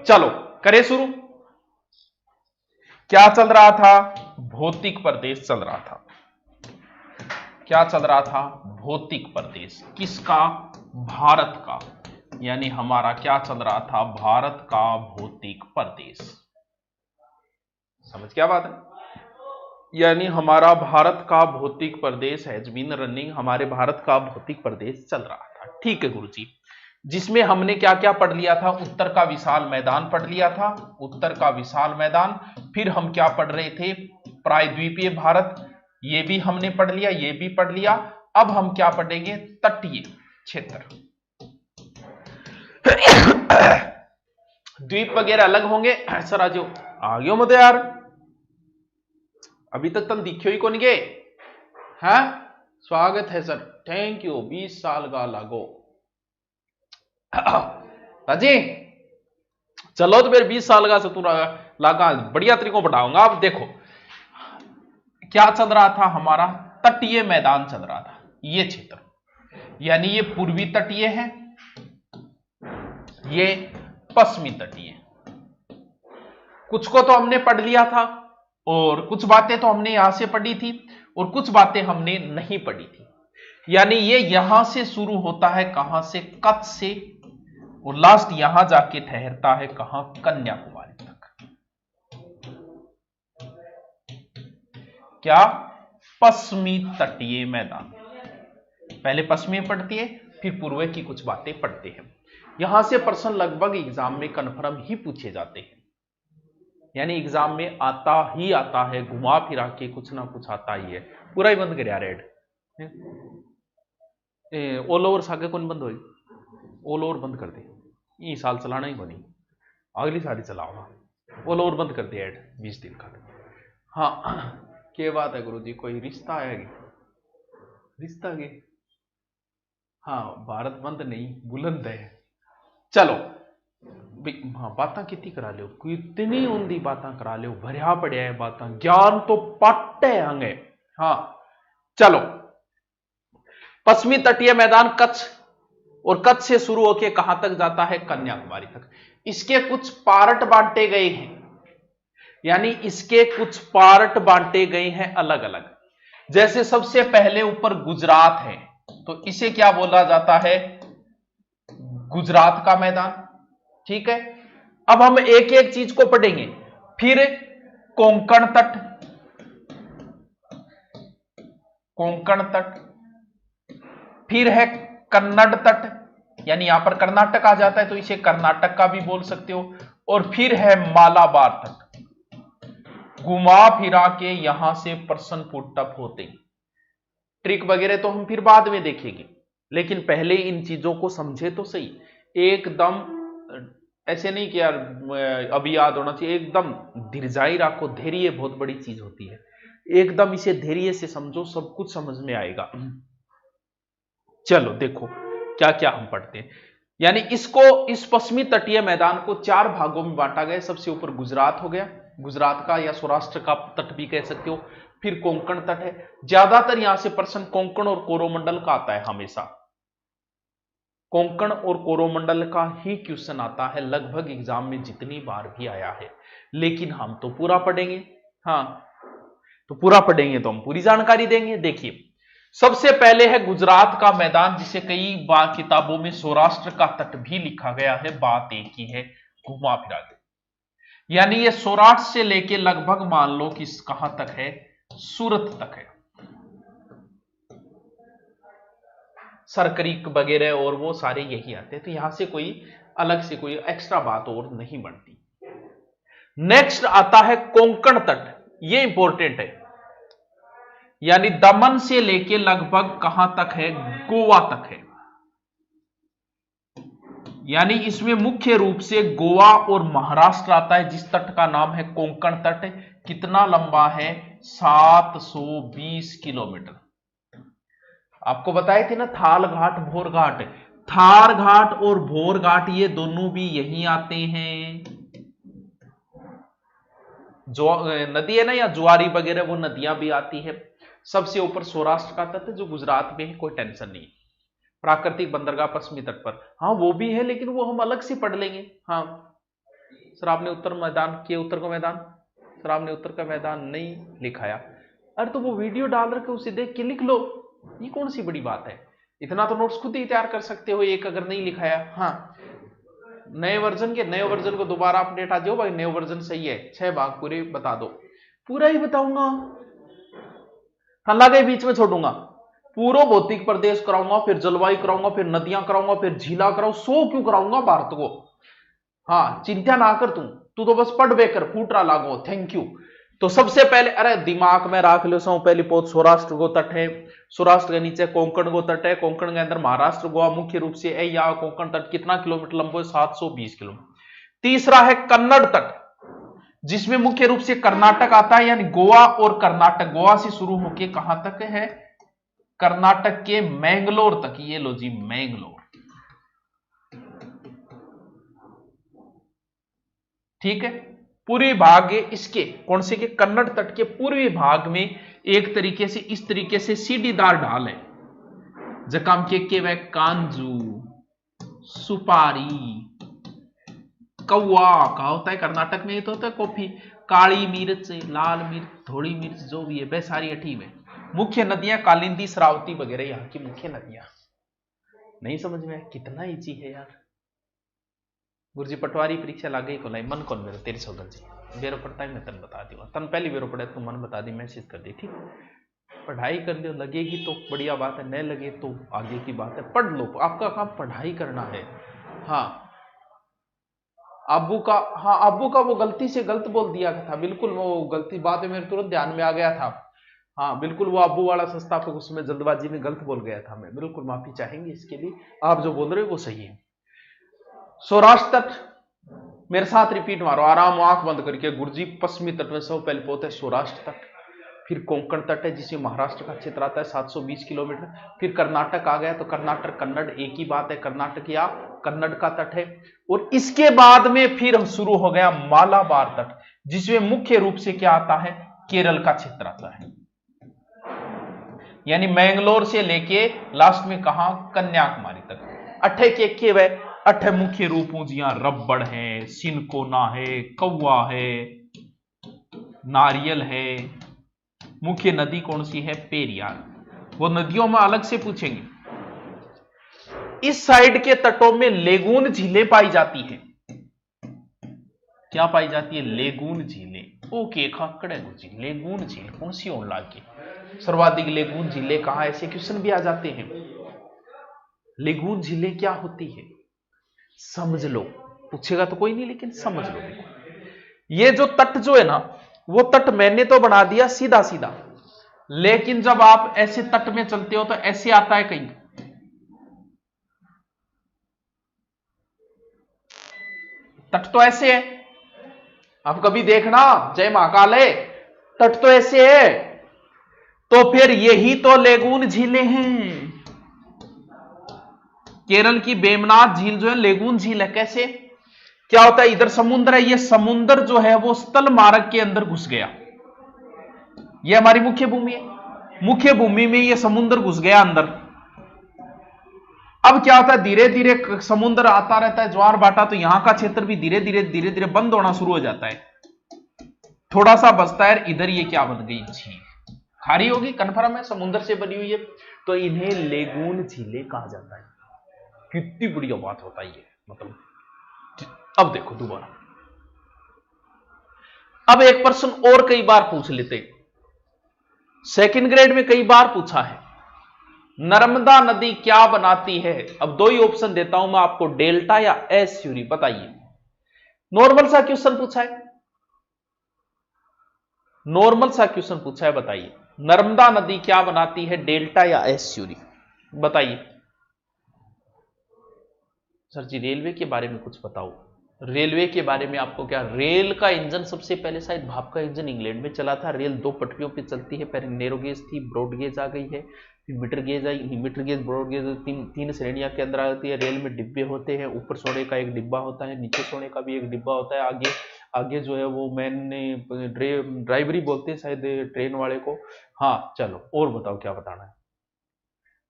चलो करें शुरू। क्या चल रहा था? भौतिक प्रदेश चल रहा था। क्या चल रहा था? भौतिक प्रदेश। किसका? भारत का। यानी हमारा क्या चल रहा था? भारत का भौतिक प्रदेश। समझ क्या बात है? यानी हमारा भारत का भौतिक प्रदेश हैज बीन रनिंग। हमारे भारत का भौतिक प्रदेश चल रहा था। ठीक है गुरुजी। जिसमें हमने क्या क्या पढ़ लिया था? उत्तर का विशाल मैदान पढ़ लिया था। उत्तर का विशाल मैदान। फिर हम क्या पढ़ रहे थे? प्रायद्वीपीय भारत। ये भी हमने पढ़ लिया, ये भी पढ़ लिया। अब हम क्या पढ़ेंगे? तटीय क्षेत्र। द्वीप वगैरह अलग होंगे। सर आज आ गयो मत यार, अभी तक तुम दिखियो ही कौन गए हैं? स्वागत है सर, थैंक यू। 20 साल का लागो राजी। चलो तो फिर 20 साल का से तू लागा बढ़िया तरीकों बढ़ाऊंगा। अब देखो क्या चल रहा था? हमारा तटीय मैदान चल रहा था। ये क्षेत्र यानी ये पूर्वी तटीय है, ये पश्चिमी तटीय। कुछ को तो हमने पढ़ लिया था और कुछ बातें तो हमने यहां से पढ़ी थी और कुछ बातें हमने नहीं पढ़ी थी। यानी ये यहां से शुरू होता है, कहां से? कच्छ से, और लास्ट यहां जाके ठहरता है कहां? कन्याकुमारी तक। क्या? पश्चिमी तटीय मैदान। पहले पश्चिमी पढ़ती है, फिर पूर्व की कुछ बातें पढ़ते हैं। यहां से प्रश्न लगभग एग्जाम में कन्फर्म ही पूछे जाते हैं। यानी एग्जाम में आता ही आता है, घुमा फिरा के कुछ ना कुछ आता ही है। पूरा ही बंद कर यार रेड। ऑल ओवर सागे कौन बंद होगी? ऑल ओवर बंद कर दे। ये साल चलाना ही बनी, अगली साल चलाओ। ऑल ओवर बंद कर दे ऐड 20 दिन का। हाँ क्या बात है गुरुजी, कोई रिश्ता आएगी? रिश्ता के? हाँ भारत बंद नहीं, बुलंद है। चलो हाँ बातें कितनी करा लो, कितनी ऊंधी बातें करा लो, भरिया पड़िया है बातें, ज्ञान तो पट्टे हंगे। हाँ चलो, पश्चिमी तटीय मैदान कच्छ, और कच्छ से शुरू होकर कहां तक जाता है? कन्याकुमारी तक। इसके कुछ पार्ट बांटे गए हैं, यानी इसके कुछ पार्ट बांटे गए हैं अलग अलग। जैसे सबसे पहले ऊपर गुजरात है, तो इसे क्या बोला जाता है? गुजरात का मैदान। ठीक है, अब हम एक एक चीज को पढ़ेंगे। फिर कोंकण तट, कोंकण तट, फिर है कन्नड़ तट, यानी यहां पर कर्नाटक आ जाता है तो इसे कर्नाटक का भी बोल सकते हो। और फिर है मालाबार तट। घुमा फिरा के यहां से प्रश्न पुटअप होते हैं। ट्रिक वगैरह तो हम फिर बाद में देखेंगे, लेकिन पहले इन चीजों को समझे तो सही। एकदम ऐसे नहीं कि यार अभी याद होना चाहिए, एकदम धीरजाई रखो। धैर्य बहुत बड़ी चीज होती है, एकदम इसे धैर्य से समझो, सब कुछ समझ में आएगा। चलो देखो क्या क्या हम पढ़ते हैं। यानी इसको, इस पश्चिमी तटीय मैदान को 4 भागों में बांटा गया। सबसे ऊपर गुजरात हो गया, गुजरात का या सौराष्ट्र का तट भी कह सकते हो। फिर कोंकण तट है, ज्यादातर यहां से प्रश्न कोंकण और कोरोमंडल का आता है। हमेशा कोंकण और कोरोमंडल का ही क्वेश्चन आता है, लगभग एग्जाम में जितनी बार भी आया है। लेकिन हम तो पूरा पढ़ेंगे। हाँ तो पूरा पढ़ेंगे तो हम पूरी जानकारी देंगे। देखिए सबसे पहले है गुजरात का मैदान, जिसे कई बार किताबों में सौराष्ट्र का तट भी लिखा गया है। बात एक ही है, घुमा फिरा के। यानी ये सौराष्ट्र से लेके लगभग मान लो कि कहां तक है? सूरत तक है। सरकरीक वगैरह और वो सारे यही आते हैं, तो यहां से कोई अलग से कोई एक्स्ट्रा बात और नहीं बनती। नेक्स्ट आता है कोंकण तट, ये इंपॉर्टेंट है। यानी दमन से लेके लगभग कहां तक है? गोवा तक है। यानी इसमें मुख्य रूप से गोवा और महाराष्ट्र आता है, जिस तट का नाम है कोंकण तट। कितना लंबा है? 720 किलोमीटर। आपको बताए थे ना थाल घाट भोर घाट, थार घाट और भोर घाट ये दोनों भी यहीं आते हैं। जो नदी है ना या जुआरी वगैरह, वो नदियां भी आती है। सबसे ऊपर सौराष्ट्र का तट जो गुजरात में है, कोई टेंशन नहीं। प्राकृतिक बंदरगाह पश्चिमी तट पर, हाँ वो भी है, लेकिन वो हम अलग से पढ़ लेंगे। हाँ सर आपने उत्तर मैदान के उत्तर का मैदान, सर आपने उत्तर का मैदान नहीं लिखाया। अरे तो वो वीडियो डाल रखे उसे देख के लिख लो, ये कौन सी बड़ी बात है, इतना तो नोट्स खुद ही तैयार कर सकते हो एक अगर नहीं लिखाया। हाँ नए वर्जन को दोबारा अपडेट आ जाओ भाई, नए वर्जन सही है, 6 भाग पूरे बता दो, पूरा ही बताऊंगा, लगे बीच में छोड़ूंगा, पूरा भौतिक प्रदेश कराऊंगा, फिर जलवायु कराऊंगा, फिर नदियां कराऊंगा, फिर झीला कराऊं, 100 क्यों कराऊंगा भारत को। हाँ चिंता ना कर तू तो बस पढ़ बेकर फूटरा लागो, थैंक यू। तो सबसे पहले अरे दिमाग में रख लो सो पहली पोत सौराष्ट्र को तट है, सौराष्ट्र के नीचे कोंकण को तट है, कोंकण के अंदर महाराष्ट्र गोवा मुख्य रूप से है, या कोंकण तट कितना किलोमीटर लंबा है, 720 किलोमीटर। तीसरा है कन्नड़ तट, जिसमें मुख्य रूप से कर्नाटक आता है, यानी गोवा और कर्नाटक, गोवा से शुरू होकर कहां तक है, कर्नाटक के मैंगलोर तक, ये लो जी मैंगलोर, ठीक है। पूर्वी भाग इसके कौन से के, कन्नड़ तट के पूर्वी भाग में एक तरीके से इस तरीके से सीढ़ीदार ढाल है, जकाम के वह कांजू, सुपारी, कौआ कहा होता है कर्नाटक में, ये तो होता है कॉफी, काली मिर्च, लाल मिर्च, थोड़ी मिर्च, जो भी है वह सारी अठी में। मुख्य नदियां कालिंदी, शरावती वगैरह यहाँ की मुख्य नदियां। नहीं समझ में, कितना ईजी है यार। गुरुजी पटवारी परीक्षा लागे को लाई मन कौन मेरे तेरी सौदर जी बेरो पड़ता है, मैं तन बता दूंगा, तन पहली बेरो पड़े तो मन बता दी, मैसेज कर दी, ठीक। पढ़ाई कर लो, लगेगी तो बढ़िया बात है, न लगे तो आगे की बात है, पढ़ लो, आपका काम पढ़ाई करना है। हाँ अब्बू का, हाँ अब्बू का वो गलती से गलत बोल दिया था, बिल्कुल वो गलती बाद में मेरे तुरंत ध्यान में आ गया था। हाँ बिल्कुल वो अब्बू वाला संस्थापक उसमें जल्दबाजी में गलत बोल गया था, मैं बिल्कुल माफी चाहेंगे इसके लिए, आप जो बोल रहे हो वो सही है। सौराष्ट्र तट, मेरे साथ रिपीट मारो आराम आंख बंद करके, गुरुजी पश्चिमी तट में सब पहले पहुंचते सौराष्ट्र तट, फिर कोंकण तट है जिसमें महाराष्ट्र का क्षेत्र आता है 720 किलोमीटर, फिर कर्नाटक आ गया, तो कर्नाटक कन्नड़ एक ही बात है, कर्नाटक या कन्नड़ का तट है, और इसके बाद में फिर शुरू हो गया मालाबार तट, जिसमें मुख्य रूप से क्या आता है, केरल का क्षेत्र आता है, यानी मैंगलोर से लेके लास्ट में कहा कन्याकुमारी तक। अठे के वह अठे मुख्य रूपों जिया रबड़ है, सिनकोना है, कौवा है, नारियल है। मुख्य नदी कौन सी है, पेरियार, वो नदियों में अलग से पूछेंगे। इस साइड के तटों में लेगून झीलें पाई जाती है, क्या पाई जाती है, लेगून झीलें। ओके खाकड़े गुरुजी, लेगून झील कौन सी होने लगी, सर्वाधिक लेगून झीलें कहां, ऐसे क्वेश्चन भी आ जाते हैं। लेगून झीलें क्या होती है समझ लो, पूछेगा तो कोई नहीं लेकिन समझ लो। देखो ये जो तट जो है ना, वो तट मैंने तो बना दिया सीधा सीधा, लेकिन जब आप ऐसे तट में चलते हो तो ऐसे आता है कहीं, तट तो ऐसे है, आप कभी देखना जय महाकाल है, तट तो ऐसे है, तो फिर यही तो लेगून झीलें हैं। केरल की बेमनाथ झील जो है लेगून झील है। कैसे, क्या होता है, इधर समुद्र है, ये समुद्र जो है वो स्थल मार्ग के अंदर घुस गया, ये हमारी मुख्य भूमि है, मुख्य भूमि में ये समुद्र घुस गया अंदर। अब क्या होता है, धीरे धीरे समुद्र आता रहता है, ज्वार भाटा, तो यहां का क्षेत्र भी धीरे धीरे बंद होना शुरू हो जाता है, थोड़ा सा बचता है, इधर ये क्या बन गई, झील खारी होगी, कन्फर्म है समुद्र से बनी हुई है, तो इन्हें लेगून झीलें कहा जाता है। कितनी बढ़िया बात होता है ये, मतलब। अब देखो दोबारा, अब एक प्रश्न और कई बार पूछ लेते, सेकंड ग्रेड में कई बार पूछा है, नर्मदा नदी क्या बनाती है। अब दो ही ऑप्शन देता हूं मैं आपको, डेल्टा या एस्यूरी, बताइए। नॉर्मल सा क्वेश्चन पूछा है, नॉर्मल सा क्वेश्चन पूछा है, बताइए नर्मदा नदी क्या बनाती है, डेल्टा या एस्यूरी, बताइए। सर जी रेलवे के बारे में कुछ बताओ। रेलवे के बारे में आपको क्या, रेल का इंजन सबसे पहले शायद भाप का इंजन इंग्लैंड में चला था। रेल दो पटरियों पे चलती है, पहले नैरो गेज थी, ब्रॉड गेज आ गई है, फिर मीटर गेज आई, मीटर गेज ब्रॉड गेज, तीन श्रेणियां के अंदर आती है। रेल में डिब्बे होते हैं, ऊपर सोने का एक डिब्बा होता है, नीचे सोने का भी एक डिब्बा होता है, आगे आगे जो है वो मैन ड्राइवरी बोलते हैं शायद ट्रेन वाले को। हाँ चलो और बताओ क्या बताना है।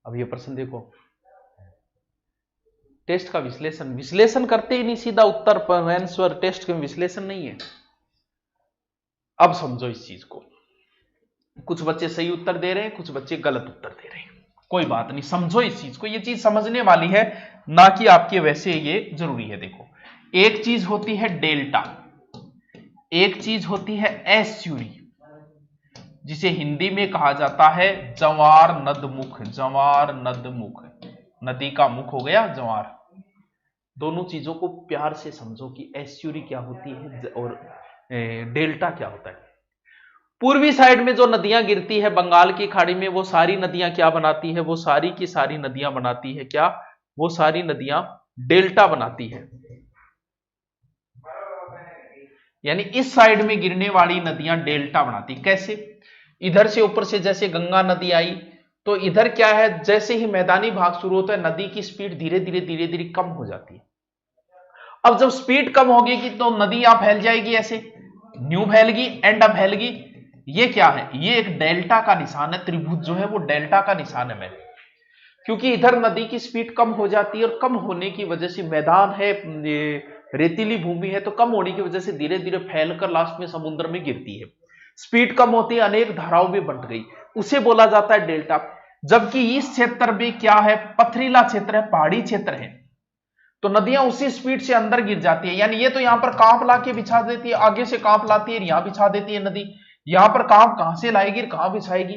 अब ये प्रश्न देखो, टेस्ट का विश्लेषण, विश्लेषण करते ही नहीं सीधा उत्तर पर आंसर, टेस्ट का विश्लेषण नहीं है। अब समझो इस चीज को, कुछ बच्चे सही उत्तर दे रहे हैं, कुछ बच्चे गलत उत्तर दे रहे हैं, कोई बात नहीं, समझो इस चीज को, ये चीज समझने वाली है, ना कि आपके वैसे ये जरूरी है। देखो, एक चीज होती है डेल्टा, एक चीज होती है एस्यूरी, जिसे हिंदी में कहा जाता है जवार नदमुख, जवार नदमुख, नदी का मुख हो गया जवार। दोनों चीजों को प्यार से समझो कि एस्यूरी क्या होती है और डेल्टा क्या होता है। पूर्वी साइड में जो नदियां गिरती है बंगाल की खाड़ी में, वो सारी नदियां क्या बनाती है, वो सारी की सारी नदियां बनाती है क्या, वो सारी नदियां डेल्टा बनाती है। यानी इस साइड में गिरने वाली नदियां डेल्टा बनाती। कैसे? इधर से ऊपर से जैसे गंगा नदी आई, तो इधर क्या है, जैसे ही मैदानी भाग शुरू होता है नदी की स्पीड धीरे धीरे धीरे धीरे कम हो जाती है। अब जब स्पीड कम होगी तो नदी यहां फैल जाएगी, ऐसे न्यू फैलगी, एंड अप फैलगी। ये क्या है, ये एक डेल्टा का निशान है, त्रिभुज जो है वो डेल्टा का निशान है। क्योंकि इधर नदी की स्पीड कम हो जाती है और कम होने की वजह से मैदान है, रेतीली भूमि है, तो कम होने की वजह से धीरे धीरे फैलकर लास्ट में समुद्र में गिरती है। स्पीड कम होती है, अनेक धाराओं में बंट गई, उसे बोला जाता है डेल्टा। जबकि इस क्षेत्र में क्या है, पथरीला क्षेत्र है, पहाड़ी क्षेत्र है, तो नदियां उसी स्पीड से अंदर गिर जाती है। यानी ये तो यहां पर कांप ला के बिछा देती है, आगे से कांप लाती है, यहां बिछा देती है नदी, यहां पर कांप कहां से लाएगी, कहां बिछाएगी।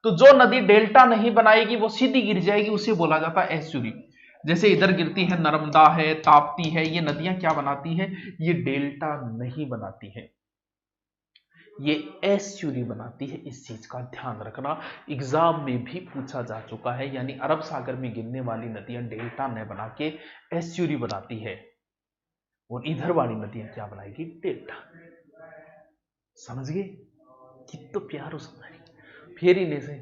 तो जो नदी डेल्टा नहीं बनाएगी वो सीधी गिर जाएगी, उसे बोला जाता है एस्चुरी। जैसे इधर गिरती है नर्मदा है, ताप्ती है, ये नदियां क्या बनाती है, ये डेल्टा नहीं बनाती है, ये एस्चुरी बनाती है। इस चीज का ध्यान रखना, एग्जाम में भी पूछा जा चुका है। यानी अरब सागर में गिरने वाली नदियां डेल्टा न बना के एस्चुरी बनाती है, और इधर वाली नदियां क्या बनाएगी, डेल्टा। समझ गए? कितना प्यार हो समझ, फिर ही नहीं से।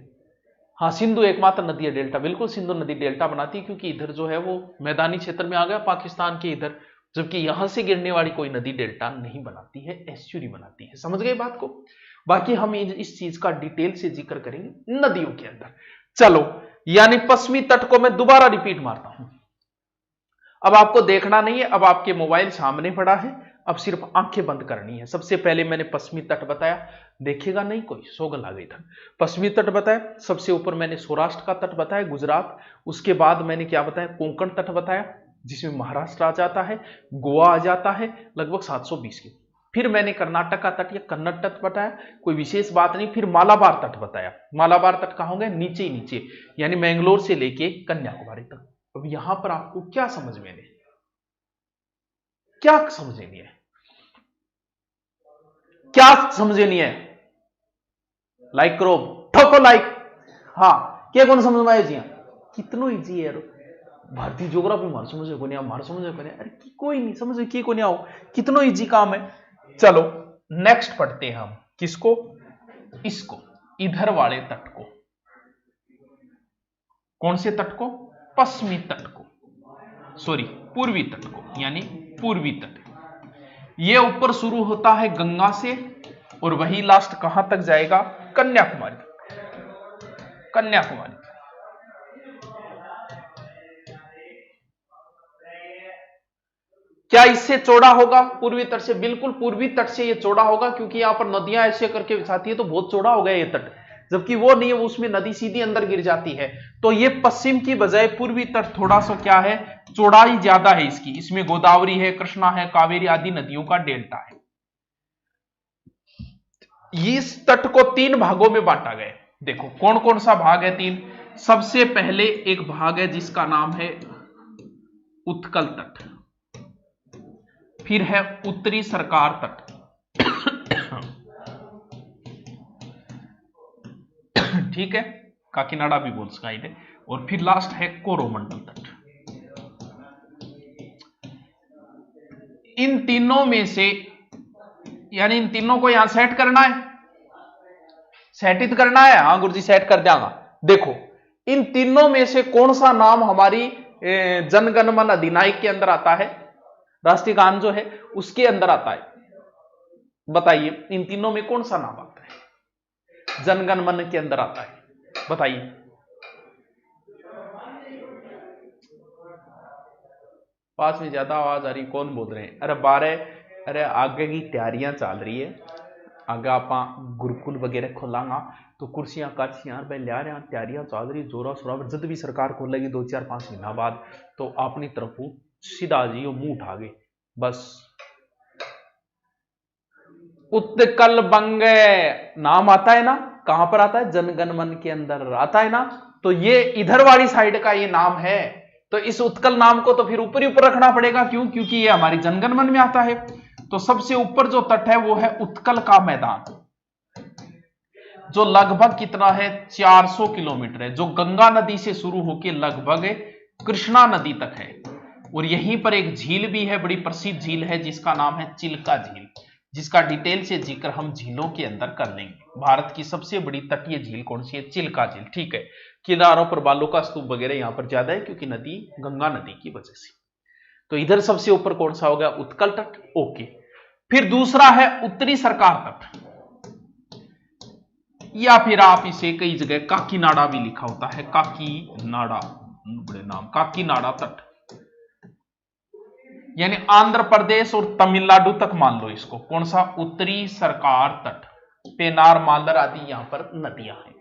हाँ, सिंधु एकमात्र नदी है डेल्टा, बिल्कुल सिंधु नदी डेल्टा बनाती है, क्योंकि इधर जो है वो मैदानी क्षेत्र में आ गया पाकिस्तान के इधर, जबकि यहां से गिरने वाली कोई नदी डेल्टा नहीं बनाती है, एस्चुरी बनाती है। समझ गए बात को? बाकी हम इस चीज का डिटेल से जिक्र करेंगे नदियों के अंदर। चलो, यानी पश्चिमी तट को मैं दोबारा रिपीट मारता हूं। अब आपको देखना नहीं है, अब आपके मोबाइल सामने पड़ा है, अब सिर्फ आंखें बंद करनी है। सबसे पहले मैंने पश्चिमी तट बताया, देखेगा नहीं कोई, सोगल आ गई था। पश्चिमी तट बताया, सबसे ऊपर मैंने सौराष्ट्र का तट बताया, गुजरात। उसके बाद मैंने क्या बताया, कोंकण तट बताया, जिसमें महाराष्ट्र आ जाता है, गोवा आ जाता है, लगभग 720 की। फिर मैंने कर्नाटक का तट या कन्नड़ तट बताया, कोई विशेष बात नहीं। फिर मालाबार तट बताया, मालाबार तट कहां होंगे, नीचे ही नीचे, यानी मैंगलोर से लेके कन्याकुमारी तक। अब यहां पर आपको क्या समझ में नहीं, क्या समझे नहीं है, क्या समझे नहीं है, लाइक करो, ठोको लाइक। हाँ, क्या कौन समझ में आए जी, कितनो इजी है यार। भारतीय ज्योग्राफी मार समझे को नहीं, मार समझे को नहीं, अरे कोई नहीं समझे की को नहीं आओ, कितनो इजी काम है। चलो नेक्स्ट पढ़ते हैं हम, किसको, इसको, इधर वाले तट को। कौन से तट को, पश्चिमी तट को, सॉरी पूर्वी तट को, यानी पूर्वी तट। ये ऊपर शुरू होता है गंगा से, और वही लास्ट कहां तक जाएगा, कन्याकुमारी, कन्याकुमारी। क्या इससे चौड़ा होगा पूर्वी तट से? बिल्कुल पूर्वी तट से ये चौड़ा होगा, क्योंकि यहां पर नदियां ऐसे करके बिछाती है, तो बहुत चौड़ा हो गया ये तट। जबकि वो नहीं है, उसमें नदी सीधी अंदर गिर जाती है। तो ये पश्चिम की बजाय पूर्वी तट थोड़ा सा क्या है, चौड़ाई ज्यादा है इसकी। इसमें गोदावरी है, कृष्णा है, कावेरी आदि नदियों का डेल्टा है। इस तट को 3 भागों में बांटा गया। देखो कौन कौन सा भाग है, 3। सबसे पहले एक भाग है जिसका नाम है उत्कल तट, फिर है उत्तरी सरकार तट, ठीक है, काकीनाडा भी बोल सका है, और फिर लास्ट है कोरोमंडल तट। इन तीनों में से, यानी इन तीनों को यहां सेट करना है, सेटित करना है। हाँ गुरुजी सेट कर देगा। देखो इन तीनों में से कौन सा नाम हमारी जनगणमन अधिनायक के अंदर आता है, राष्ट्रीय गान जो है उसके अंदर आता है। बताइए इन तीनों में कौन सा नाम आता है, जनगणमन के अंदर आता है, बताइए। पास में ज्यादा आवाज आ रही, कौन बोल रहे हैं? अरे 12, अरे आगे की तैयारियां चल रही है, आगे आप गुरुकुल वगैरह खोलांगा तो कुर्सियां कार्सियां भाई लिया रहे, तैयारियां चल रही जोरा शोरा, जब भी सरकार खोलेगी 2-4-5 महीना बाद तो अपनी तरफ सीधा जी वो मुंह उठा गए बस। उत्कल बंग नाम आता है ना, कहां पर आता है? जनगण मन के अंदर आता है ना, तो ये इधर वाली साइड का ये नाम है, तो इस उत्कल नाम को तो फिर ऊपर ही ऊपर रखना पड़ेगा, क्यों? क्योंकि ये हमारी जनगण मन में आता है। तो सबसे ऊपर जो तट है वो है उत्कल का मैदान, जो लगभग कितना है? 400 किलोमीटर है, जो गंगा नदी से शुरू होकर लगभग कृष्णा नदी तक है। और यहीं पर एक झील भी है, बड़ी प्रसिद्ध झील है जिसका नाम है चिल्का झील, जिसका डिटेल से जिक्र हम झीलों के अंदर कर लेंगे। भारत की सबसे बड़ी तटीय झील कौन सी है? चिल्का झील, ठीक है। किनारों पर बालू का स्तूप वगैरह यहां पर ज्यादा है क्योंकि नदी गंगा नदी की वजह से। तो इधर सबसे ऊपर कौन सा हो गया? उत्कल तट, ओके। फिर दूसरा है उत्तरी सरकार तट, या फिर आप इसे कई जगह काकीनाडा भी लिखा होता है, काकीनाडा, बड़े नाम, काकीनाडा तट, यानी आंध्र प्रदेश और तमिलनाडु तक मान लो इसको। कौन सा? उत्तरी सरकार तट, पेनार मालर आदि यहां पर नदियां हैं,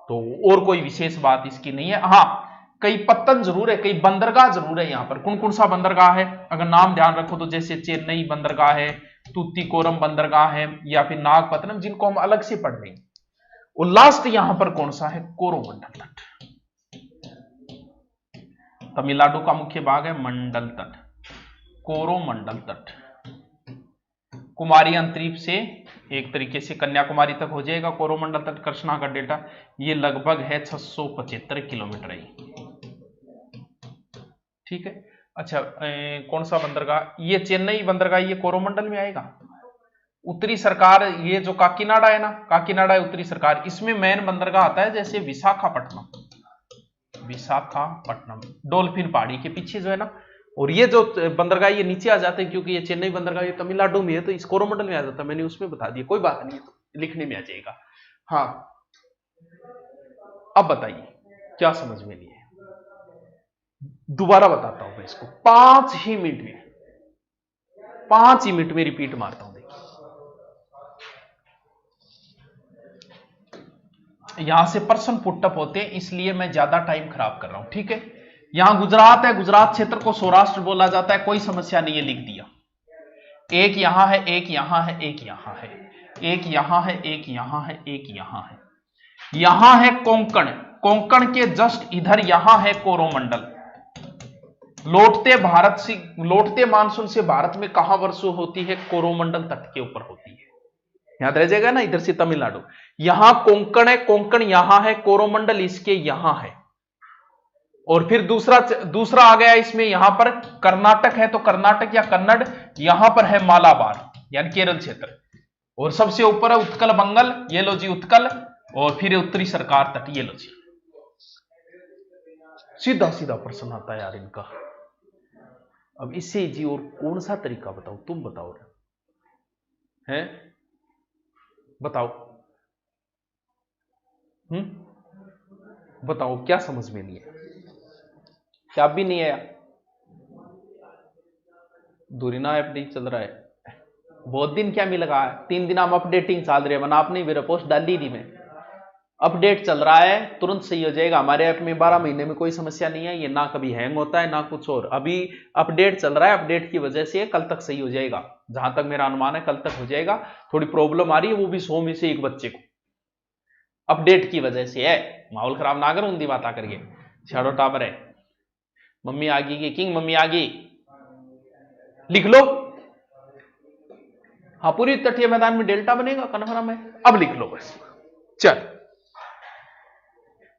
तो और कोई विशेष बात इसकी नहीं है। हां, कई पत्तन जरूर है, कई बंदरगाह जरूर है यहां पर। कौन कौन सा बंदरगाह है अगर नाम ध्यान रखो तो? जैसे चेन्नई बंदरगाह है, तूतीकोरम बंदरगाह है, या फिर नागपत्तनम, जिनको हम अलग से पढ़ लेंगे। और लास्ट यहां पर कौन सा है? कोरोमंडल तट, तमिलनाडु का मुख्य भाग है मंडल तट, कोरोमंडल तट। कुमारी अंतरीप से एक तरीके से कन्याकुमारी तक हो जाएगा कोरोमंडल तट, कृष्णा का डेल्टा, ये लगभग है 675 किलोमीटर है, ठीक है। अच्छा, कौन सा बंदरगाह? ये चेन्नई बंदरगाह, ये कोरोमंडल में आएगा। उत्तरी सरकार, ये जो काकीनाडा है ना, काकीनाडा है उत्तरी सरकार, इसमें मेन बंदरगाह आता है जैसे विशाखापट्टनम, विशाखापट्टनम डोल्फिन पहाड़ी के पीछे जो है ना। और ये जो बंदरगाह ये नीचे आ जाते हैं क्योंकि ये चेन्नई बंदरगाह ये तमिलनाडु में है, तो इस कोरोमंडल में आ जाता है, मैंने उसमें बता दिया, कोई बात नहीं, तो लिखने में आ जाएगा। हाँ, अब बताइए क्या समझ में नहीं है? दोबारा बताता हूं मैं इसको 5 ही मिनट में, 5 ही मिनट में रिपीट मारता हूं। देखिए, यहां से प्रश्न पुटअप होते हैं इसलिए मैं ज्यादा टाइम खराब कर रहा हूं, ठीक है। यहां गुजरात है, गुजरात क्षेत्र को सौराष्ट्र बोला जाता है, कोई समस्या नहीं है, लिख दिया। एक यहां है, एक यहां है, एक यहां है, एक यहां है, एक यहां है, एक यहां है। यहां है कोंकण, कोंकण के जस्ट इधर यहां है कोरोमंडल। लौटते भारत से, लौटते मानसून से भारत में कहां वर्षा होती है? कोरोमंडल तट के ऊपर होती है, याद रह जाएगा ना। इधर से तमिलनाडु, यहां कोंकण है, कोंकण यहां है, कोरोमंडल इसके यहां है। और फिर दूसरा आ गया इसमें, यहां पर कर्नाटक है, तो कर्नाटक या कन्नड़, यहां पर है मालाबार यानी केरल क्षेत्र। और सबसे ऊपर है उत्कल बंगल, ये लो जी उत्कल, और फिर उत्तरी सरकार तट, ये लो जी। सीधा सीधा प्रश्न आता है यार इनका। अब इससे जी और कौन सा तरीका बताओ? तुम बताओ, हैं? बताओ, बताओ क्या समझ में नहीं है? क्या भी नहीं आया? दूरिना अपडेट चल रहा है, बहुत दिन क्या मिलेगा? 3 दिन हम अपडेटिंग चल रहे हैं, आपने मेरा पोस्ट डाली नहीं, मैं अपडेट चल रहा है, तुरंत सही हो जाएगा। हमारे ऐप में 12 महीने में कोई समस्या नहीं है, ये ना कभी हैंग होता है ना कुछ और। अभी अपडेट चल रहा है, अपडेट की वजह से कल तक सही हो जाएगा, जहां तक मेरा अनुमान है कल तक हो जाएगा। थोड़ी प्रॉब्लम आ रही है, वो भी 100 में से 1 बच्चे को अपडेट की वजह से है। माहौल खराब ना कर, उन्दी बात करके छाड़ो टाबर है। मम्मी आ गई की किंग मम्मी आ गई, लिख लो। हाँ, पूरी तटीय मैदान में डेल्टा बनेगा, कन्फर्म है। अब लिख लो बस, चल।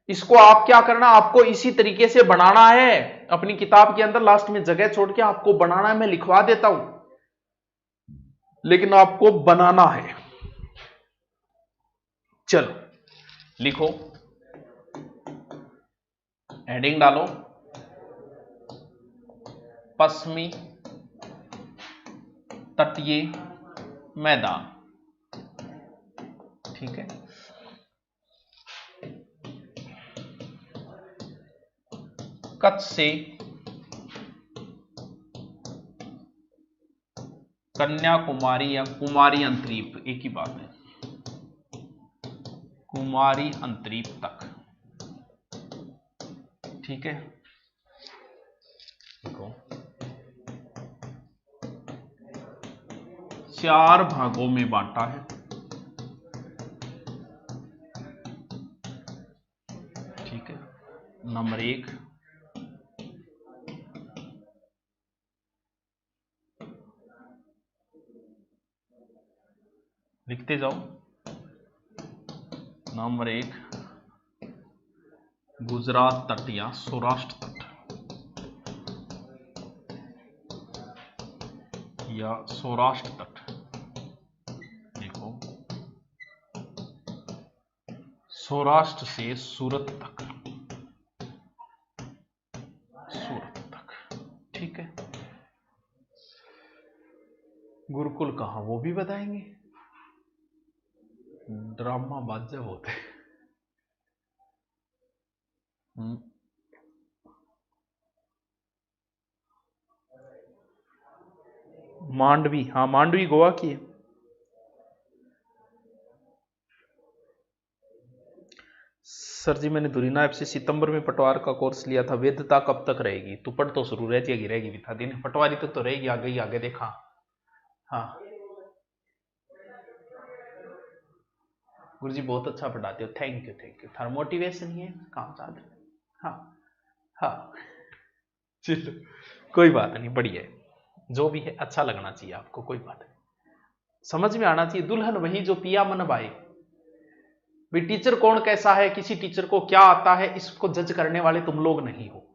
इसको आप क्या करना, आपको इसी तरीके से बनाना है अपनी किताब के अंदर, लास्ट में जगह छोड़ के आपको बनाना है। मैं लिखवा देता हूं लेकिन आपको बनाना है। चलो लिखो, हेडिंग डालो, पश्चिमी तटीय मैदान, ठीक है। कच्छ से कन्याकुमारी या कुमारी अंतरीप एक ही बात है, कुमारी अंतरीप तक, ठीक है। देखो 4 भागों में बांटा है, ठीक है। नंबर 1, लिखते जाओ। नंबर 1 गुजरात तट या सौराष्ट्र तट या सौराष्ट्र तट। देखो सौराष्ट्र से सूरत तक, सूरत तक, ठीक है। गुरुकुल कहाँ वो भी बताएंगे, ड्रामा बाजा होते हैं। मांडवी, हाँ मांडवी गोवा की है। सर जी मैंने दुरीना ऐप से सितंबर में पटवार का कोर्स लिया था, वैधता कब तक रहेगी? तो पढ़ तो शुरू रह जाएगी, रहेगी भी था दिन, पटवारी तक तो रहेगी, आगे ही आगे देखा। हाँ गुरुजी बहुत अच्छा पढ़ाते हो, थैंक यू थैंक यू, थारा मोटिवेशन ही है काम साथ। हाँ हाँ चलो कोई बात नहीं, बढ़िया है, जो भी है अच्छा लगना चाहिए आपको, कोई बात नहीं, समझ में आना चाहिए। दुल्हन वही जो पिया मन भाई। भाई टीचर कौन कैसा है, किसी टीचर को क्या आता है, इसको जज करने वाले तुम लोग नहीं हो।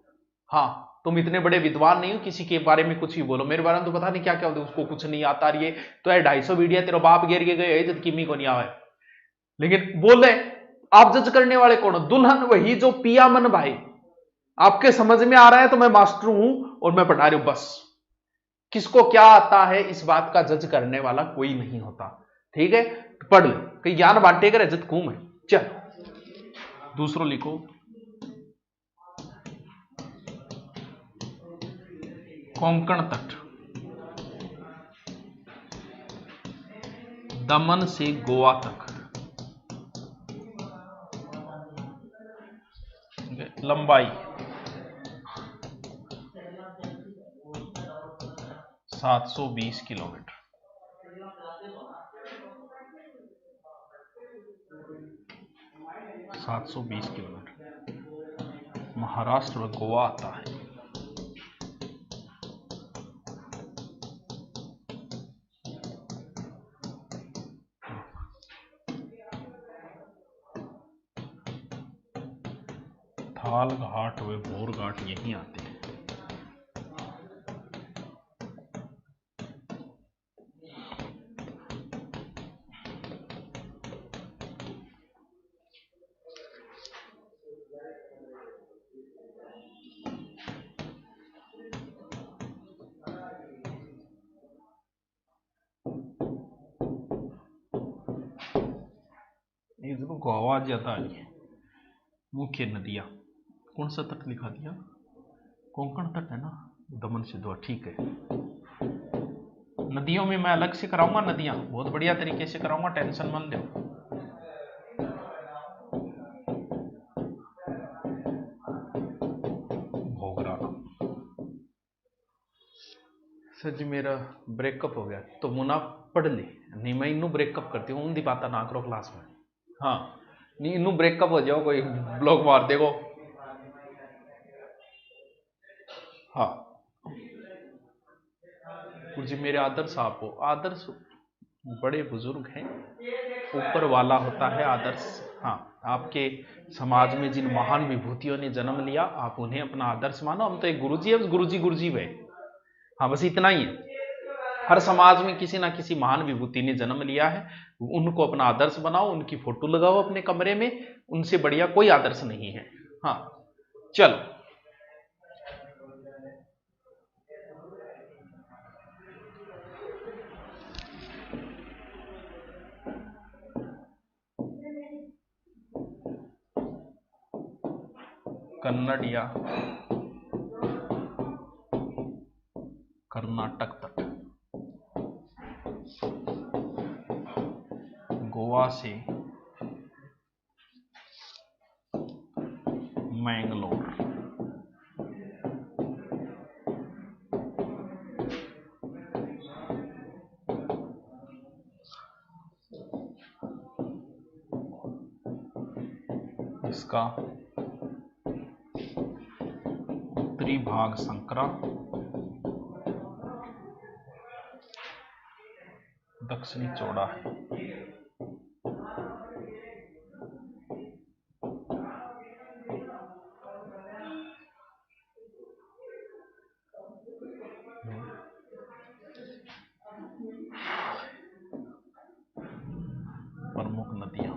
हाँ तुम इतने बड़े विद्वान नहीं हो किसी के बारे में कुछ भी बोलो, मेरे बारे में तो पता नहीं क्या क्या होता, उसको कुछ नहीं आता रही है तो है 250 वीडियो तेरा बाप गिर के गए जब किमी को नहीं आवे, लेकिन बोले आप जज करने वाले कौन हो? दुल्हन वही जो पिया मन भाई। आपके समझ में आ रहा है तो मैं मास्टर हूं और मैं पढ़ा रही हूं बस। किसको क्या आता है इस बात का जज करने वाला कोई नहीं होता, ठीक है। पढ़ लो, कहीं ज्ञान बांटे कर इज्जत खूम है। चल दूसरों लिखो, कोंकण तट, दमन से गोवा तक, लंबाई 720 किलोमीटर, 720 किलोमीटर, महाराष्ट्र में गोवा आता है। थाल घाट व भोर घाट यहीं आते हैं। को आवाज ज्यादा आ रही है। मुख्य नदियां, कौन सा तट लिखा दिया? कोंकण तट है ना, दमन से दो, ठीक है। नदियों में मैं अलग से कराऊंगा, नदियां बहुत बढ़िया तरीके से कराऊंगा, टेंशन मत लो। भोगरा सर जी मेरा ब्रेकअप हो गया तो मुना पढ़ ले, नहीं मैं इनू ब्रेकअप करती हूँ, उनकी बात ना करो क्लास में। हाँ नहीं इनू ब्रेकअप हो जाओ, कोई ब्लॉग मार देगो। हाँ जी मेरे आदर्श आप हो, आदर्श बड़े बुजुर्ग हैं, ऊपर वाला होता है आदर्श। हाँ आपके समाज में जिन महान विभूतियों ने जन्म लिया आप उन्हें अपना आदर्श मानो, हम तो एक गुरुजी है, गुरुजी वे। हाँ बस इतना ही है, हर समाज में किसी ना किसी महान विभूति ने जन्म लिया है, उनको अपना आदर्श बनाओ, उनकी फोटो लगाओ अपने कमरे में, उनसे बढ़िया कोई आदर्श नहीं है। हाँ चलो कन्नड़ या कर्नाटक तक, गोवा से मैंगलोर। इसका उत्तरी भाग संकरा, दक्षिणी चौड़ा है। प्रमुख नदियां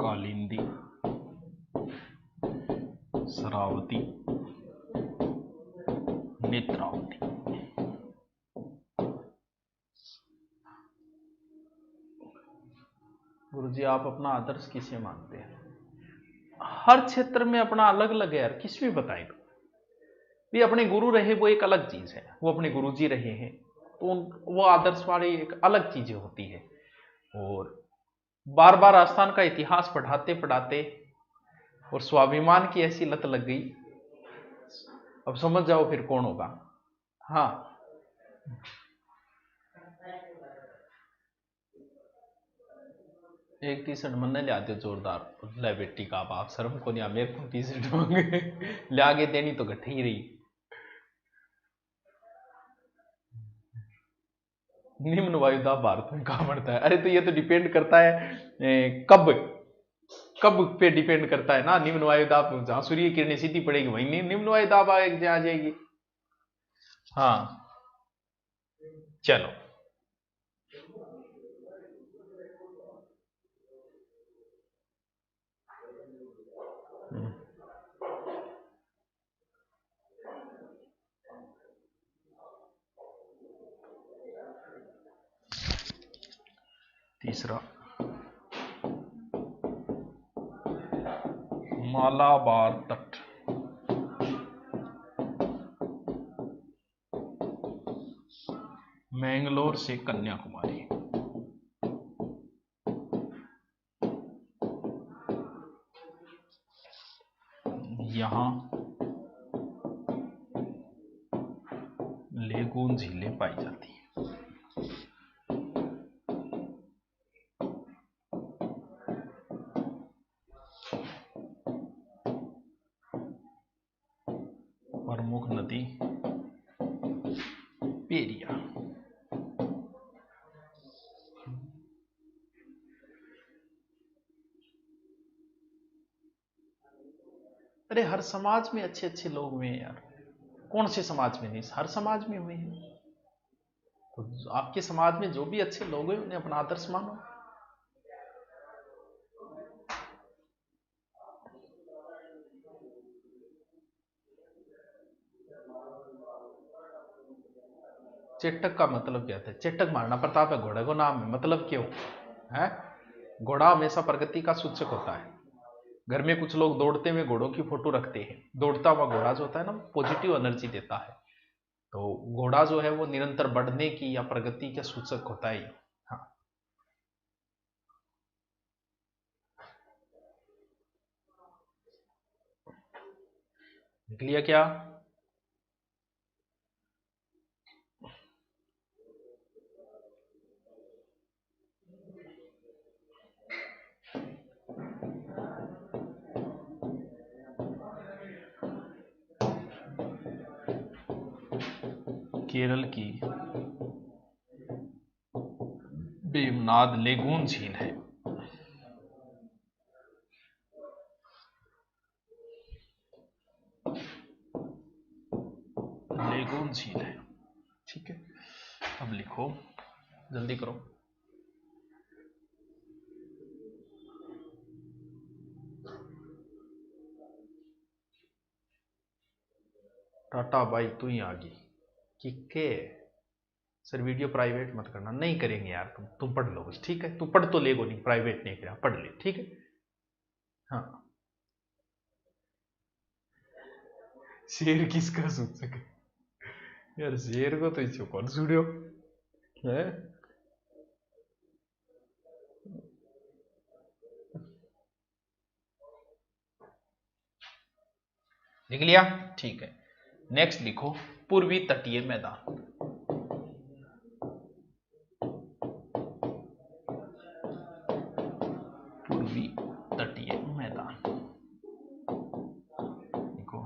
कालिंदी, शरावती, नेत्रावती। गुरुजी आप अपना आदर्श किसे मानते हैं? हर क्षेत्र में अपना अलग अलग है यार, किस भी बताएं तो। भी अपने गुरु रहे वो एक अलग चीज है, वो अपने गुरु जी रहे हैं तो वो आदर्श वाली एक अलग चीजें होती है। और बार बार आस्थान का इतिहास पढ़ाते पढ़ाते और स्वाभिमान की ऐसी लत लग गई, अब समझ जाओ फिर कौन होगा। हाँ, एक टी शर्ट मन ले आते जोरदार, ले बेटी का बाप शर्म को नहीं, मेरे को टी शर्ट मांगे ले आगे देनी तो घट ही रही। निम्न वायुदाब भारत में कहां बढ़ता है? अरे तो ये तो डिपेंड करता है कब कब पे डिपेंड करता है ना। निम्न वायुदाब जहां सूर्य किरणें सीधी पड़ेगी वहीं निम्न वायुदाब आ जाएगी। हाँ चलो, तीसरा मालाबार तट, मैंगलोर से कन्याकुमारी। यहां लेगून झीलें पाई जाती हैं। प्रमुख नदी पेरिया। अरे हर समाज में अच्छे अच्छे लोग हुए हैं यार, कौन से समाज में नहीं, हर समाज में हुए हैं। तो आपके समाज में जो भी अच्छे लोग हैं उन्हें अपना आदर्श मानो। चेटक का मतलब क्या था? चेटक मारना प्रताप है, घोड़े को नाम है, मतलब क्यों है? घोड़ा हमेशा प्रगति का सूचक होता है। घर में कुछ लोग दौड़ते हुए घोड़ों की फोटो रखते हैं। दौड़ता हुआ घोड़ा जो होता है ना, पॉजिटिव एनर्जी देता है। तो घोड़ा जो है वो निरंतर बढ़ने की या प्रगति का सूचक होता है। हाँ, निकलिए क्या? केरल की वेवनाद लेगून झील है। लेगून झील है, ठीक है। अब लिखो, जल्दी करो। टाटा बाई तू ही आ गई कि के सर वीडियो प्राइवेट मत करना, नहीं करेंगे यार, तुम पढ़ लो बस, ठीक है। तू पढ़ तो लेगो नहीं, प्राइवेट नहीं करा, पढ़ ले, ठीक है। हाँ, शेर किसका सूचक है? यार शेर को तो इसे कौन सुनियो है। लिख लिया, ठीक है। नेक्स्ट लिखो पूर्वी तटीय मैदान। पूर्वी तटीय मैदान देखो,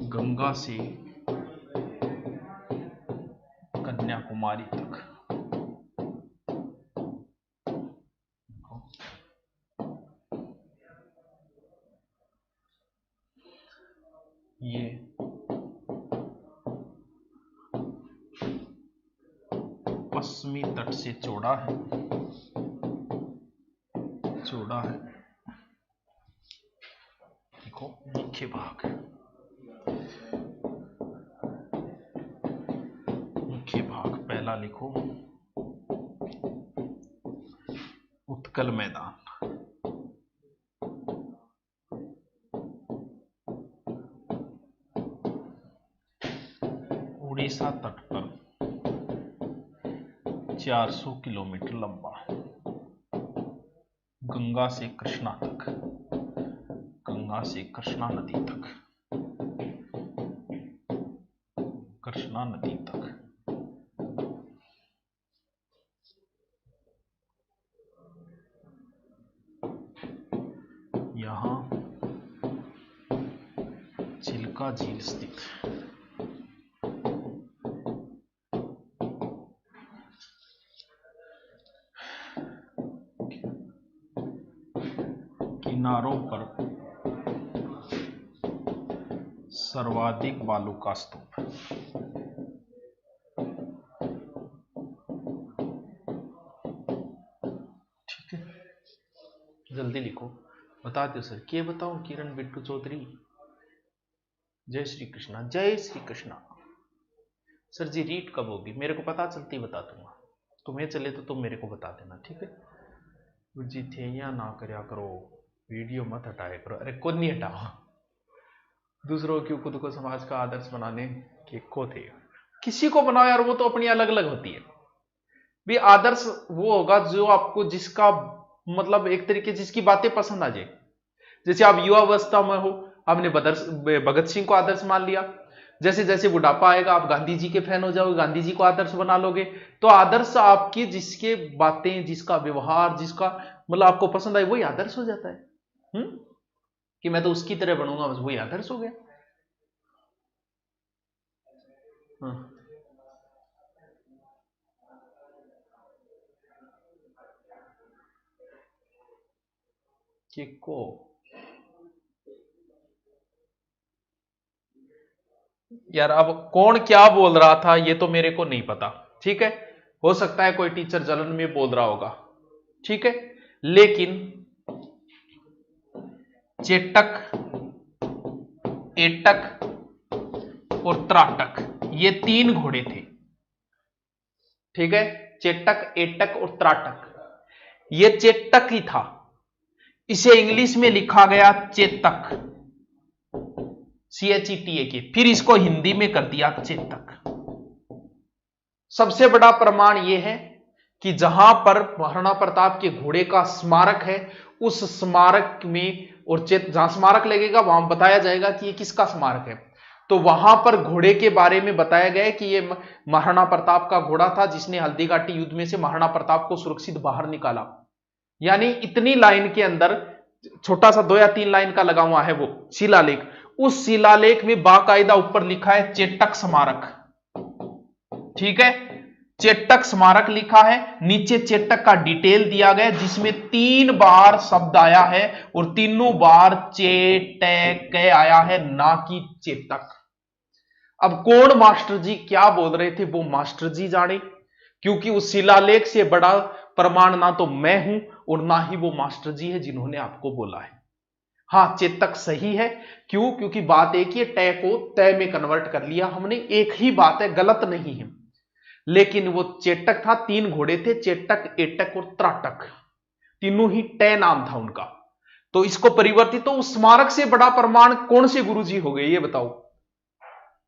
गंगा से कन्याकुमारी तक। ये पश्चिमी तट से चौड़ा है, देखो मुख्य भाग, पहला लिखो उत्कल मैदान। उड़ीसा तट पर 400 किलोमीटर लंबा, गंगा से कृष्णा तक, गंगा से कृष्णा नदी तक, कृष्णा नदी तक। यहां चिल्का झील स्थित। किनारों पर सर्वाधिक बालू का स्तूप। ठीक है, जल्दी लिखो। बता दो सर, क्या बताऊं? किरण बिट्टू चौधरी, जय श्री कृष्णा, जय श्री कृष्णा। सर जी रीट कब होगी? मेरे को पता चलती बता दूंगा, तुम्हें चले तो तुम मेरे को बता देना, ठीक है। जी थे या ना करया करो, वीडियो मत हटाया करो। अरे कौन नहीं हटाओ, दूसरों की खुद को समाज का आदर्श बनाने के को थे। किसी को बनाओ यार, वो तो अपनी अलग अलग होती है भी। आदर्श वो होगा जो आपको, जिसका मतलब एक तरीके जिसकी बातें पसंद आ जाए। जैसे आप युवा अवस्था में हो, आपने भगत सिंह को आदर्श मान लिया, जैसे जैसे बुढ़ापा आएगा आप गांधी जी के फैन हो जाओगे, गांधी जी को आदर्श बना लोगे। तो आदर्श आपकी जिसके बातें, जिसका व्यवहार, जिसका मतलब आपको पसंद आए, वही आदर्श हो जाता है। कि मैं तो उसकी तरह बनूंगा, बस वही आदर्श हो गया। को यार अब कौन क्या बोल रहा था ये तो मेरे को नहीं पता, ठीक है। हो सकता है कोई टीचर जलन में बोल रहा होगा, ठीक है। लेकिन चेटक, एटक और त्राटक ये 3 घोड़े थे, ठीक है। चेटक, एटक और त्राटक, ये चेटक ही था। इसे इंग्लिश में लिखा गया चेतक, CHETAK, फिर इसको हिंदी में कर दिया चेतक। सबसे बड़ा प्रमाण यह है कि जहां पर महाराणा प्रताप के घोड़े का स्मारक है, उस स्मारक में, और जहां स्मारक लगेगा वहां बताया जाएगा कि ये किसका स्मारक है। तो वहां पर घोड़े के बारे में बताया गया है कि ये महाराणा प्रताप का घोड़ा था, जिसने हल्दीघाटी युद्ध में से महाराणा प्रताप को सुरक्षित बाहर निकाला। यानी इतनी लाइन के अंदर छोटा सा 2 या 3 लाइन का लगा हुआ है वो शिलालेख। उस शिलालेख में बाकायदा ऊपर लिखा है चेटक स्मारक, ठीक है। चेटक स्मारक लिखा है, नीचे चेटक का डिटेल दिया गया जिसमें 3 बार शब्द आया है और तीनों बार चेटक आया है, ना कि चेटक। अब कौन मास्टर जी क्या बोल रहे थे वो मास्टर जी जाने, क्योंकि उस शिलालेख से बड़ा प्रमाण ना तो मैं हूं और ना ही वो मास्टर जी है जिन्होंने आपको बोला है। हां चेतक सही है, क्यों? क्योंकि बात एक ही, टय को तय में कन्वर्ट कर लिया हमने, एक ही बात है, गलत नहीं है। लेकिन वो चेटक था, 3 घोड़े थे, चेटक, एटक और त्राटक, तीनों ही टय नाम था उनका। तो इसको परिवर्तित, तो उस स्मारक से बड़ा प्रमाण कौन से गुरुजी हो गए ये बताओ?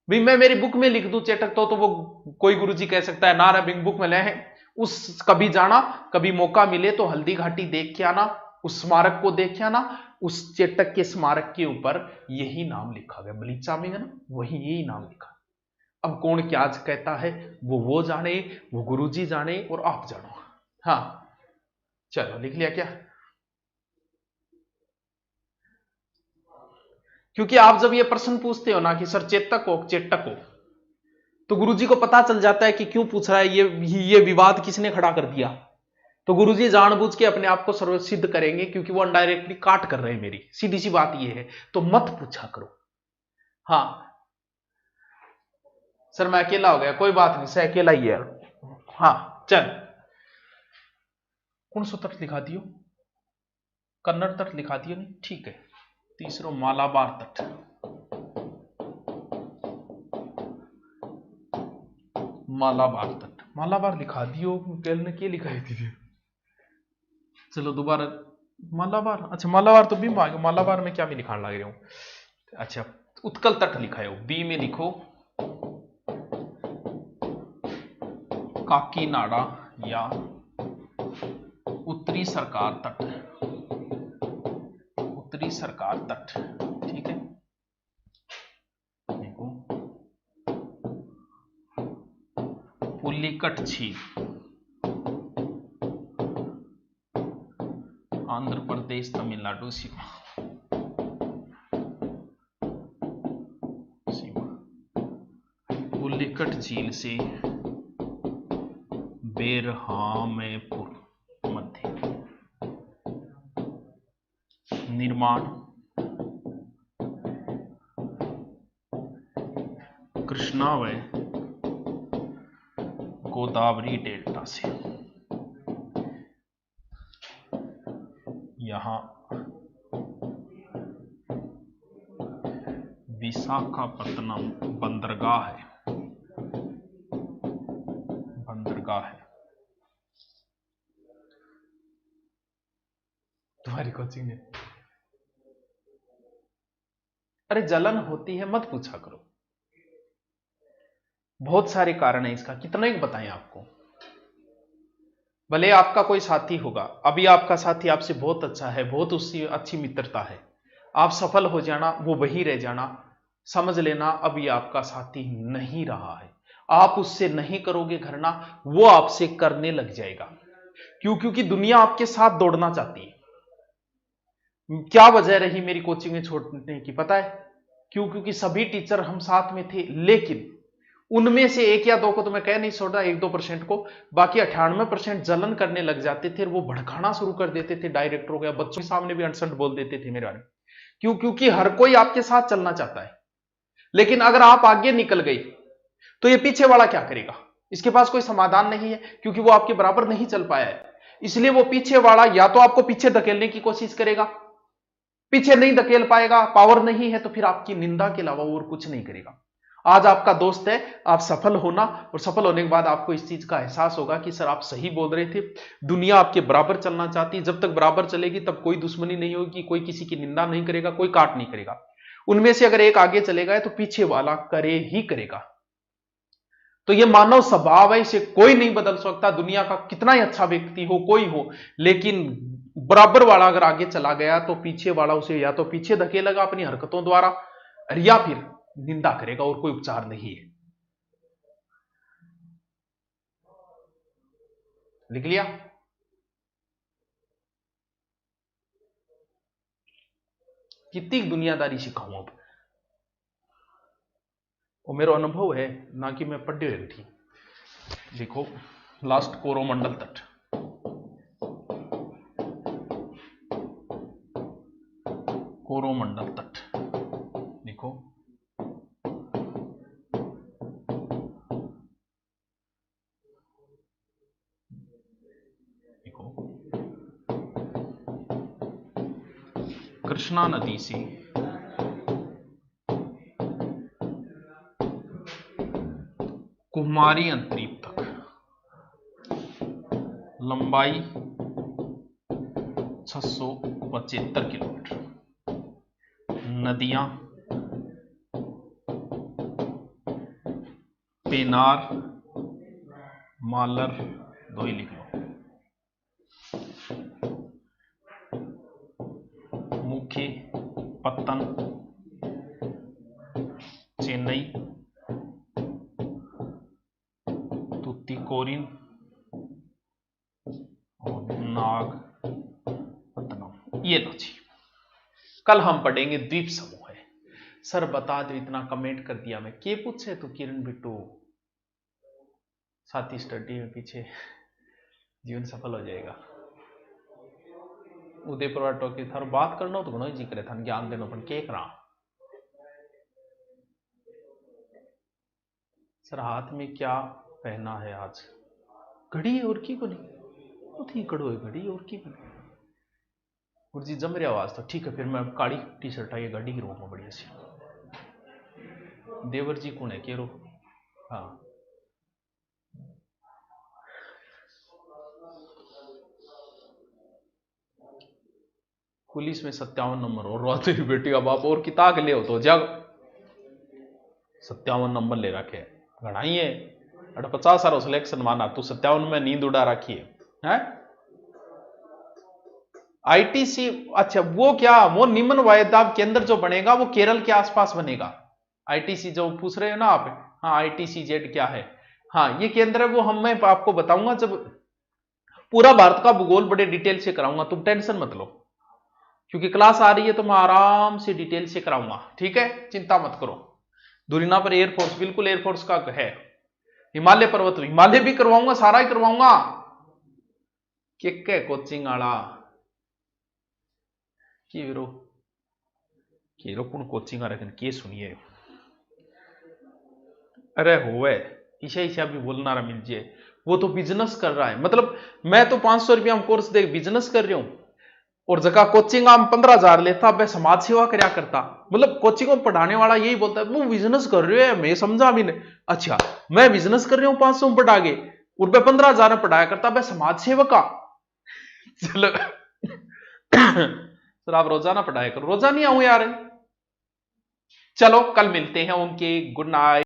भाई मैं मेरी बुक में लिख दूं चेटक तो वो कोई गुरुजी कह सकता है ना रे बिंग बुक में ले हैं। उस कभी जाना, कभी मौका मिले तो हल्दी घाटी देख के आना, उस स्मारक को देख के आना। उस चेटक के स्मारक के ऊपर यही नाम लिखा गया, बलीचा में है ना, वही यही नाम लिखा। अब कौन क्या कहता है वो जाने, वो गुरुजी जाने और आप जानो। हाँ चलो लिख लिया क्या? क्योंकि आप जब ये प्रश्न पूछते हो ना कि सर चेतक हो चेटक हो, तो गुरुजी को पता चल जाता है कि क्यों पूछ रहा है, ये विवाद किसने खड़ा कर दिया। तो गुरुजी जानबूझ के अपने आप को सर्वसिद्ध करेंगे, क्योंकि वो अनडायरेक्टली काट कर रहे हैं मेरी, सीधी सी बात ये है। तो मत पूछा करो। हाँ सर मैं अकेला हो गया, कोई बात नहीं सर अकेला ही है। हाँ चल कौन सा तट लिखा दियो, कन्नड़ तट लिखा दियो नहीं, ठीक है। तीसरा मालाबार तट, मालाबार तट, मालाबार लिखा दियो, कल ने क्या लिखा थी। चलो दोबारा मालाबार, अच्छा मालाबार तो बी में आ गया, मालाबार में क्या मैं लिखाने लग रहा हूं। अच्छा उत्कल तट लिखा है, बी में लिखो काकीनाडा या उत्तरी सरकार तट, उत्तरी सरकार तट, ठीक है। देखो पुलिकट झील, आंध्र प्रदेश तमिलनाडु सीमा, पुलिकट झील से बेरहामेपुर मध्य, निर्माण कृष्णा व गोदावरी डेल्टा से। यहां विशाखापत्तनम बंदरगाह है, बंदरगाह है। तुम्हारी कोचिंग में अरे जलन होती है मत पूछा करो, बहुत सारे कारण है इसका, कितना ही बताएं आपको। भले आपका कोई साथी होगा, अभी आपका साथी आपसे बहुत अच्छा है, बहुत उससे अच्छी मित्रता है, आप सफल हो जाना वो वही रह जाना, समझ लेना अभी आपका साथी नहीं रहा है। आप उससे नहीं करोगे घरना, वो आपसे करने लग जाएगा। क्यों? क्योंकि दुनिया आपके साथ दौड़ना चाहती है। क्या वजह रही मेरी कोचिंग में छोड़ने की पता है? क्यों? क्योंकि सभी टीचर हम साथ में थे, लेकिन उनमें से एक या दो को तो मैं कह नहीं छोड़ रहा, 1-2% को, बाकी 98% जलन करने लग जाते थे, वो भड़काना शुरू कर देते थे डायरेक्टरों को या बच्चों के सामने भी अनसंट बोल देते थे मेरे बारे में। क्यों? क्योंकि हर कोई आपके साथ चलना चाहता है, लेकिन अगर आप आगे निकल गई तो ये पीछे वाला क्या करेगा? इसके पास कोई समाधान नहीं है, क्योंकि वो आपके बराबर नहीं चल पाया है। इसलिए वो पीछे वाला या तो आपको पीछे धकेलने की कोशिश करेगा, पीछे नहीं धकेल पाएगा, पावर नहीं है, तो फिर आपकी निंदा के अलावा और कुछ नहीं करेगा। आज आपका दोस्त है, आप सफल होना, और सफल होने के बाद आपको इस चीज का एहसास होगा कि सर आप सही बोल रहे थे, दुनिया आपके बराबर चलना चाहती है। जब तक बराबर चलेगी तब कोई दुश्मनी नहीं होगी, कोई किसी की निंदा नहीं करेगा, कोई काट नहीं करेगा। उनमें से अगर एक आगे चलेगा तो पीछे वाला करे ही करेगा। तो ये मानव स्वभाव है, इसे कोई नहीं बदल सकता। दुनिया का कितना ही अच्छा व्यक्ति हो, कोई हो, लेकिन बराबर वाला अगर आगे चला गया तो पीछे वाला उसे या तो पीछे धकेलेगा अपनी हरकतों द्वारा, या फिर निंदा करेगा, और कोई उपचार नहीं है। लिख लिया? कितनी दुनियादारी सिखाऊं अब, वो मेरा अनुभव है ना कि मैं पढ़ी हुई थी। देखो लास्ट कोरोमंडल तट, कोरोमंडल तट देखो, देखो कृष्णा नदी से कुमारी अंतरीप तक लंबाई 675 किलोमीटर, नदियां पेनार मालर, दो ही लिख लो। मुखी पत्तन चेन्नई, तुतीकोरिन और नागपत्तनम। ये लो जी। कल हम पढ़ेंगे द्वीप समूह है। सर बता दो, इतना कमेंट कर दिया मैं, के पूछे तो किरण बिट्टू साथी स्टडी में पीछे, जीवन सफल हो जाएगा। उदयपुर टोके थारो बात करना तो घणो जी करे, थान ज्ञान देनो, पण के करा। सर हाथ में क्या पहना है आज? घड़ी और की को नहीं, थी कड़ो है घड़ी और की को नहीं। गुरुजी जम रहा आवाज तो ठीक है, फिर मैं काली टी शर्ट आई गाड़ी की रूप में बढ़िया सी। देवर जी कौन है केरो? हाँ पुलिस में 57 नंबर और रोते बेटी का बाप और किता के ले हो तो जग 57 नंबर ले रखे घड़ाई है। 50 सारो सिलेक्शन माना तू 57 में नींद उड़ा रखी है। आईटीसी, अच्छा वो क्या, वो निम्न वायुदाब केंद्र जो बनेगा वो केरल के आसपास बनेगा। आईटीसी जो पूछ रहे हो ना आप, हाँ आईटीसी जेड क्या है, हाँ ये केंद्र है, वो मैं आपको बताऊंगा जब पूरा भारत का भूगोल बड़े डिटेल से कराऊंगा, तुम टेंशन मत लो, क्योंकि क्लास आ रही है तो मैं आराम से डिटेल से कराऊंगा, ठीक है, चिंता मत करो। दुरीना पर एयरफोर्स, बिल्कुल एयरफोर्स का है। हिमालय पर्वत, हिमालय भी करवाऊंगा, सारा ही करवाऊंगा। के कोचिंग आला की विरो केरो कौन कोचिंग आ रहे के सुनिए, अरे होवे ईशा ईशा भी बोलना रहा मिल जाए, वो तो बिजनेस कर रहा है, मतलब मैं तो 500 रुपया में कोर्स दे बिजनेस कर रही हूं, और जगह कोचिंग हम 15,000 लेता, मैं समाज सेवा करया करता। मतलब कोचिंग में पढ़ाने वाला यही बोलता है वो बिजनेस कर रहे हो, मैं समझा भी नहीं। अच्छा मैं बिजनेस कर रही हूँ 500 में पढ़ा के, और मैं 15,000 में पढ़ाया करता, मैं समाज सेवक का। चलो सर आप रोजाना पढ़ाया करो, रोजाना नहीं आऊं यार। चलो कल मिलते हैं, उनके गुड नाइट।